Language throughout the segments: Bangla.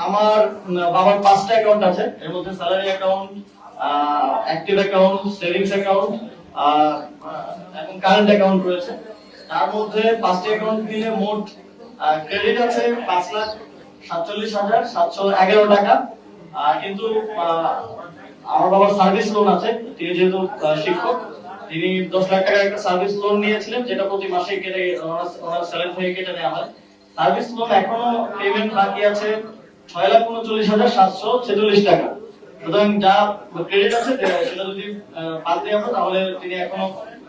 আমার বাবার 5টা অ্যাকাউন্ট আছে, এর মধ্যে salary account, active account, savings account এবং কারেন্ট অ্যাকাউন্ট রয়েছে। তার মধ্যে 5টি অ্যাকাউন্ট মিলে মোট ক্রেডিট আছে 5,47,711 টাকা। কিন্তু আমার বাবার সার্ভিস লোন আছে, তিনি যেহেতু শিক্ষক, তিনি 10 লাখ টাকার একটা সার্ভিস লোন নিয়েছিলেন, যেটা প্রতি মাসে কেটে ওনার স্যালারি থেকে কেটে নেওয়া হয়। সার্ভিস লোন এখনো পেমেন্ট বাকি আছে 6,39,746 টাকা। সুতরাং যা ক্রেডিট আছে সেটা যদি বাদ দিয়ে আমরা, তাহলে তিনি এখনো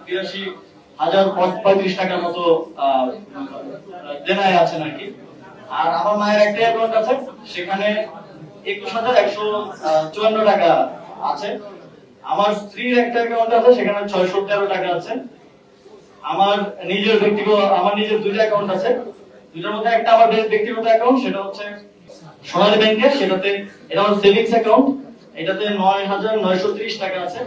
82,035 টাকার মতো দেনায় আছেন আর কি। আর আমার মায়ের একটা অ্যাকাউন্ট আছে, সেখানে 21,154 টাকা আছে। আমার স্ত্রীর একটা অ্যাকাউন্ট আছে, সেখানে 613 টাকা আছে। আমার নিজের দুইটা অ্যাকাউন্ট আছে, দুইটার মধ্যে একটা আমার ব্যক্তিগত অ্যাকাউন্ট, সেটা হচ্ছে সোনালী ব্যাংকে, সেটাতে এটা আমার সেভিংস অ্যাকাউন্ট, এটাতে 9,930 টাকা আছে।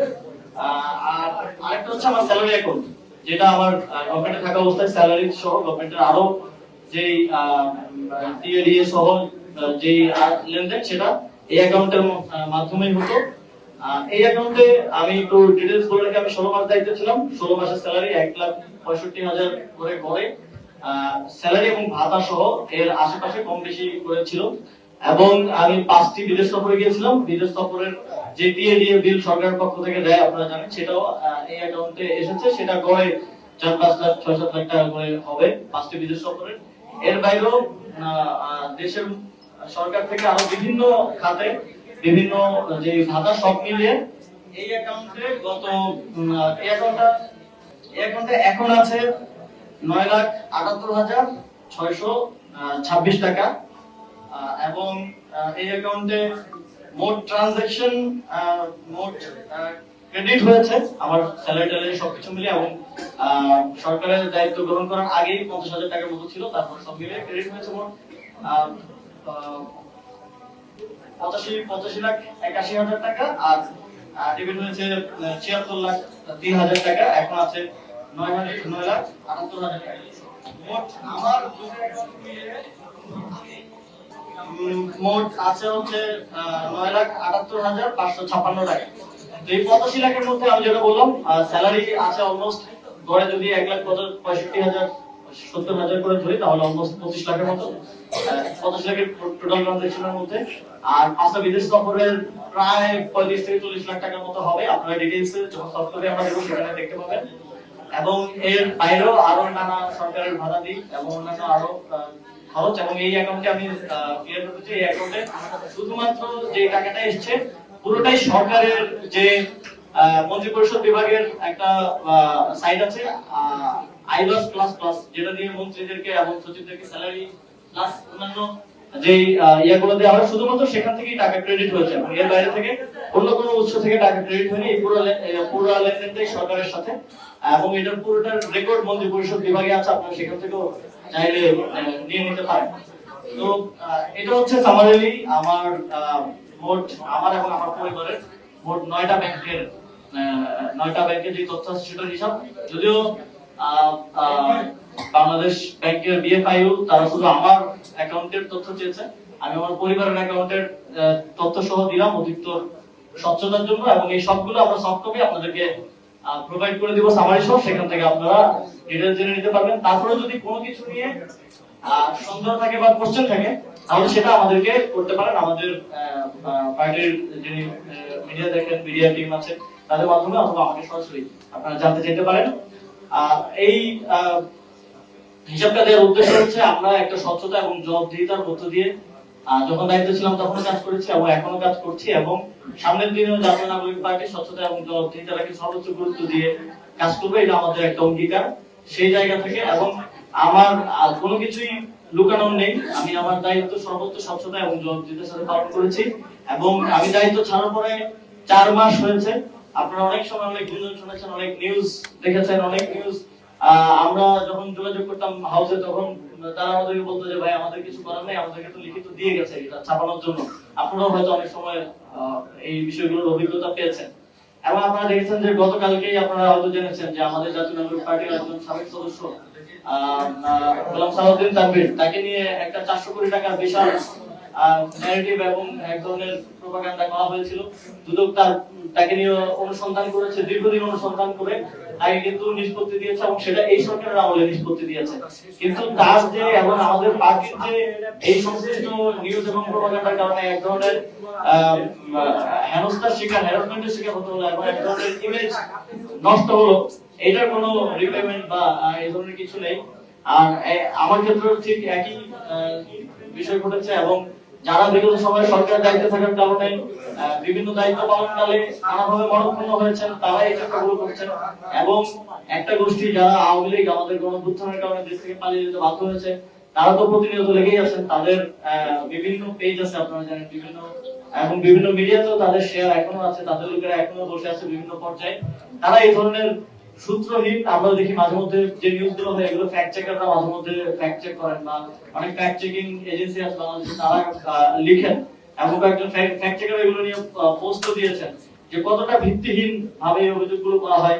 আর আরেকটা হচ্ছে আমার স্যালারি অ্যাকাউন্ট, যেটা আমার গভর্নমেন্টে থাকা অবস্থায় স্যালারি সহ গভর্নমেন্টের আরো যেই টিএডিএ সহ যেই লেনদেন, সেটা এই অ্যাকাউন্টের মাধ্যমেই হতো। এই অ্যাকাউন্টে আমি একটু ডিটেইলস বলে রাখি, আমি 16 মাস দায়িত্বে ছিলাম। 16 মাসের স্যালারি 1,65,000 করে গড়ে স্যালারি এবং ভাতা সহ এর আশেপাশে কম বেশি করেছিল। এবং আমি 5টি বিদেশ সফরে গিয়েছিলাম। বিদেশ সফরের যে টিএডিএ বিল সরকারের পক্ষ থেকে দেয়, আপনারা জানেন, সেটাও এই অ্যাকাউন্টে এসেছে। সেটা গড়ে 4-5 লাখ 6-7 লাখ টাকা করে হবে 5টি বিদেশ সফরের। এর বাইরেও দেশের সরকার থেকে আরো বিভিন্ন খাতে বিভিন্ন যে ভাতা সব মিলিয়ে এই অ্যাকাউন্টে এই অ্যাকাউন্টে এখন আছে 9,78,626 টাকা। এবং এই অ্যাকাউন্টে মোট ট্রানজাকশন, মোট ক্রেডিট হয়েছে আমার স্যালারি ট্যালারি সবকিছু মিলে, এবং সরকারের দায়িত্ব গ্রহণ করার আগেই 50,000 টাকার মতো ছিল। তারপর সব মিলে ক্রেডিট হয়েছে মোট 85,81,000 টাকা। আর ডেবিট হয়েছে 76,03,000 টাকা। এখন আছে 9,78,000 টাকা। মোট আমার মোট আছে হচ্ছে 9,78,556 টাকা। তো এই 85 লাখের মধ্যে আমি যেটা বললাম, স্যালারি আছে অলমোস্ট গড়ে যদি 1,65,000-70,000 করে ধরি, তাহলে অলমোস্ট 25 লাখের মতো, 25 লাখের টোটাল ট্রানজাকশনের মধ্যে। আর 5টা বিদেশ সফরের প্রায় 35-40 লাখ টাকার মতো হবে। আপনারা ডিটেইলসে যখন সফটওয়্যারে আমরা দেব, সেখানে দেখতে পাবেন। এবং এর বাইরেও আরো নানা সরকারের ভাতা দিই এবং অন্যান্য আরো খরচ। এবং এই অ্যাকাউন্টে আমি ক্লিয়ার করতে চাই, এই অ্যাকাউন্টে শুধুমাত্র যে টাকাটা এসছে পুরোটাই সরকারের যে মন্ত্রিপরিষদ বিভাগের একটা সাইট আছে, আইলস প্লাস প্লাস, যেটা দিয়ে মন্ত্রীদেরকে এবং সচিবদেরকে স্যালারি প্লাস অন্যান্য যে ইয়াগুলো দেওয়া হয়, শুধুমাত্র সেখান থেকেই টাকা ক্রেডিট হয়েছে। এবং এর বাইরে থেকে অন্য কোনো উৎস থেকে টাকা ক্রেডিট হয়নি। এই পুরো লেনদেনটাই সরকারের সাথে, এবং এটার পুরোটার রেকর্ড মন্ত্রিপরিষদ বিভাগে আছে, আপনারা সেখান থেকেও চাইলে নিয়ে নিতে পারেন। তো এটা হচ্ছে সামারিলি আমার মোট আমার এবং আমার পরিবারের মোট 9টা ব্যাংকের যে তথ্য আছে সেটার হিসাব। যদিও বাংলাদেশ ব্যাংকের বিএফআইইউ তারা শুধু আমার অ্যাকাউন্টের তথ্য চেয়েছে, আমি আমার পরিবারের অ্যাকাউন্টের তথ্য সহ দিলাম অধিকতর স্বচ্ছতার জন্য। এবং এই সবগুলো আমরা সফট কপি আপনাদেরকে প্রোভাইড করে দিব সামারি সহ, সেখান থেকে আপনারা ডিটেইলস জেনে নিতে পারবেন। তারপরে যদি কোনো কিছু নিয়ে সন্দেহ থাকে বা কোশ্চেন থাকে, তাহলে সেটা আমাদেরকে করতে পারেন। আমাদের পার্টির যিনি মিডিয়া দেখেন, মিডিয়া টিম আছে, তাদের মাধ্যমে অথবা আমাকে সরাসরি আপনারা জানতে চাইতে পারেন। এই হিসাবটা দেওয়ার উদ্দেশ্য হচ্ছে আমরা একটা স্বচ্ছতা এবং জবাবদিহিতার মধ্য দিয়ে যখন দায়িত্বে ছিলাম তখনও কাজ করেছি এবং এখনো কাজ করছি, এবং সামনের দিনেও জাতীয় নাগরিক পার্টি স্বচ্ছতা এবং জবাবদিহিতাকে সর্বোচ্চ গুরুত্ব দিয়ে কাজ করবে। এটা আমাদের একটা অঙ্গীকার সেই জায়গা থেকে। এবং আমার কোনো কিছুই লুকানো নেই, আমি আমার দায়িত্ব সর্বোচ্চ স্বচ্ছতা এবং জবাবদিহিতার সাথে পালন করেছি। এবং আমি দায়িত্ব ছাড়ার পরে 4 মাস হয়েছে। আপনারা অনেক সময় অনেক গুঞ্জন শুনেছেন, অনেক নিউজ দেখেছেন, অনেক নিউজ। আমরা যখন যোগাযোগ করতাম হাউসে, তখন তারা আমাদেরকে বলতো যে ভাই আমাদের কিছু করার নেই, আমাদেরকে তো লিখিত দিয়ে গেছে এটা ছাপানোর জন্য। আপনারাও হয়তো অনেক সময় এই বিষয়গুলোর অভিজ্ঞতা পেয়েছেন। এবং আপনারা দেখেছেন যে গতকালকেই আপনারা হয়তো জেনেছেন যে আমাদের জাতীয় নাগরিক পার্টির একজন সাবেক সদস্য গোলাম সালাউদ্দিন তানভীর, তাকে নিয়ে একটা 400 কোটি টাকার বিশাল ন্যারেটিভ এবং এক ধরনের প্রোপাগান্ডা করা হয়েছিল। দুদক তাকে নিয়ে অনুসন্ধান করেছে, দীর্ঘদিন অনুসন্ধান করে আগে কিন্তু নিষ্পত্তি দিয়েছে এবং সেটা এই সরকারের আমলে নিষ্পত্তি দিয়েছে। কিন্তু তার যে এবং আমাদের পার্টির যে এই সংশ্লিষ্ট নিউজ এবং প্রোপাগান্ডার কারণে এক ধরনের হেনস্থার শিকার, হ্যারাসমেন্টের শিকার হতে হলো এবং এক ধরনের ইমেজ নষ্ট হলো, এটার কোনো রিপেমেন্ট বা এই ধরনের কিছু নেই। আর আমার ক্ষেত্রে ঠিক একই বিষয় ঘটেছে এবং যারা বিগত সময়ে সরকার দায়িত্বে থাকার কারণে বিভিন্ন দায়িত্ব পালনকালে নানাভাবে মরণপূর্ণ হয়েছেন, তারা এই চেষ্টাগুলো করছেন। এবং একটা গোষ্ঠী যারা আওয়ামী লীগ আমাদের গণঅভ্যুত্থানের কারণে দেশ থেকে পালিয়ে যেতে বাধ্য হয়েছে, তারা তো প্রতিনিয়ত লেগেই আছেন। তাদের বিভিন্ন পেজ আছে, আপনারা জানেন, বিভিন্ন এবং বিভিন্ন মিডিয়াতেও তাদের শেয়ার এখনো আছে, তাদের লোকেরা এখনো বসে আছে বিভিন্ন পর্যায়ে। তারা এই ধরনের সূত্রহীন, আমরা দেখি মাঝে মধ্যে যে নিউজ গুলো হয় এগুলো ফ্যাক্ট চেকাররা মাঝে মধ্যে ফ্যাক্ট চেক করেন বা অনেক ফ্যাক্ট চেকিং এজেন্সি আছে বাংলাদেশে, তারা লিখেন এবং কয়েকজন ফ্যাক্ট চেকার এগুলো নিয়ে পোস্টও দিয়েছেন যে কতটা ভিত্তিহীন ভাবে এই অভিযোগগুলো করা হয়